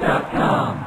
pregame.com.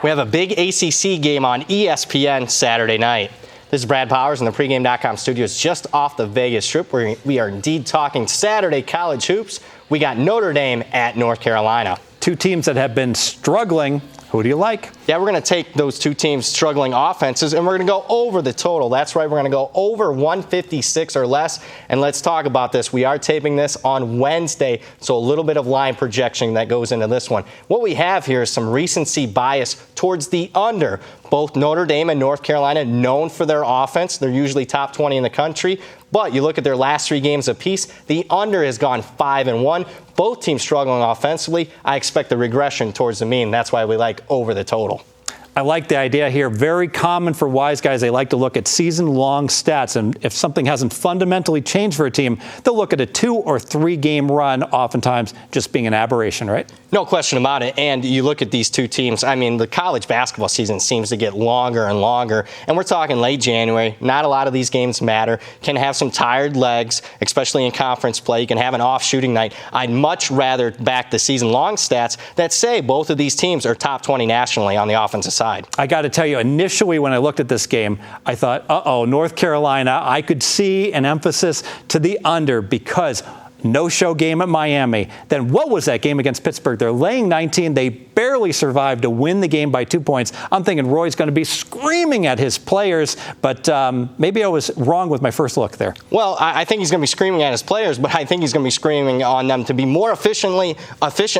We have a big ACC game on ESPN Saturday night. This is Brad Powers in the pregame.com studios just off the Vegas Strip, where we are indeed talking Saturday college hoops. We got Notre Dame at North Carolina. Two teams that have been struggling. Who do you like? Yeah, we're going to take those two teams' struggling offenses, and we're going to go over the total. That's right, we're going to go over 156 or less. And let's talk about this. We are taping this on Wednesday, so a little bit of line projection that goes into this one. What we have here is some recency bias towards the under. Both Notre Dame and North Carolina known for their offense. They're usually top 20 in the country. But you look at their last three games apiece, the under has gone 5-1. Both teams struggling offensively. I expect the regression towards the mean. That's why we like over the total. I like the idea here. Very common for wise guys. They like to look at season-long stats. And if something hasn't fundamentally changed for a team, they'll look at a 2 or 3 game run, oftentimes just being an aberration, right? No question about it. And you look at these two teams. I mean, the college basketball season seems to get longer and longer. And we're talking late January. Not a lot of these games matter. Can have some tired legs, especially in conference play. You can have an off shooting night. I'd much rather back the season-long stats that say both of these teams are top 20 nationally on the offensive side. I got to tell you, initially when I looked at this game, I thought, North Carolina. I could see an emphasis to the under because no-show game at Miami. Then what was that game against Pittsburgh? They're laying 19. They barely survived to win the game by 2 points. I'm thinking Roy's going to be screaming at his players, but maybe I was wrong with my first look there. Well, I think he's going to be screaming at his players, but I think he's going to be screaming on them to be more efficient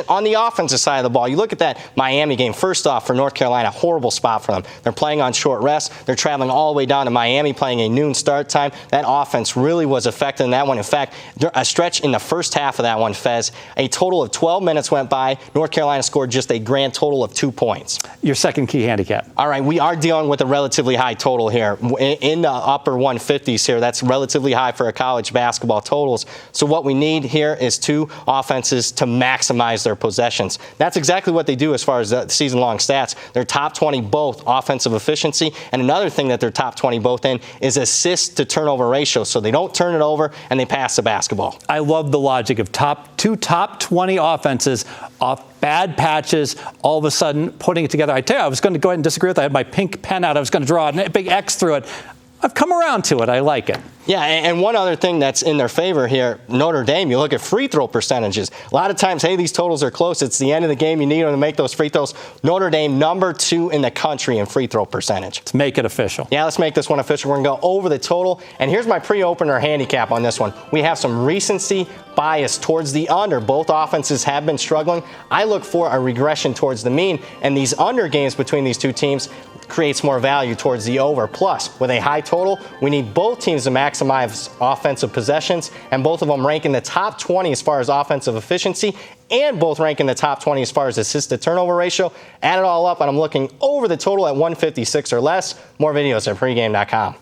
on the offensive side of the ball. You look at that Miami game. First off, for North Carolina, horrible spot for them. They're playing on short rest. They're traveling all the way down to Miami, playing a noon start time. That offense really was affected in that one. In fact, a stretch in the first half of that one, Fez, a total of 12 minutes went by. North Carolina scored just a grand total of 2 points. Your second key handicap. All right, we are dealing with a relatively high total here. In the upper 150s here, that's relatively high for a college basketball totals. So what we need here is two offenses to maximize their possessions. That's exactly what they do as far as the season-long stats. They're top 20 both offensive efficiency, and another thing that they're top 20 both in is assist to turnover ratio. So they don't turn it over and they pass the basketball. I love the logic of top 20 offenses off bad patches, all of a sudden putting it together. I tell you, I was going to go ahead and disagree with that. I had my pink pen out. I was going to draw a big X through it. I've come around to it. I like it. Yeah, and one other thing that's in their favor here, Notre Dame, you look at free throw percentages. A lot of times, hey, these totals are close. It's the end of the game. You need them to make those free throws. Notre Dame, number 2 in the country in free throw percentage. Let's make it official. Yeah, let's make this one official. We're going to go over the total. And here's my pre-opener handicap on this one. We have some recency bias towards the under. Both offenses have been struggling. I look for a regression towards the mean. And these under games between these two teams creates more value towards the over. Plus, with a high total, we need both teams to maximize offensive possessions, and both of them rank in the top 20 as far as offensive efficiency, and both rank in the top 20 as far as assist to turnover ratio. Add it all up, and I'm looking over the total at 156 or less. More videos at pregame.com.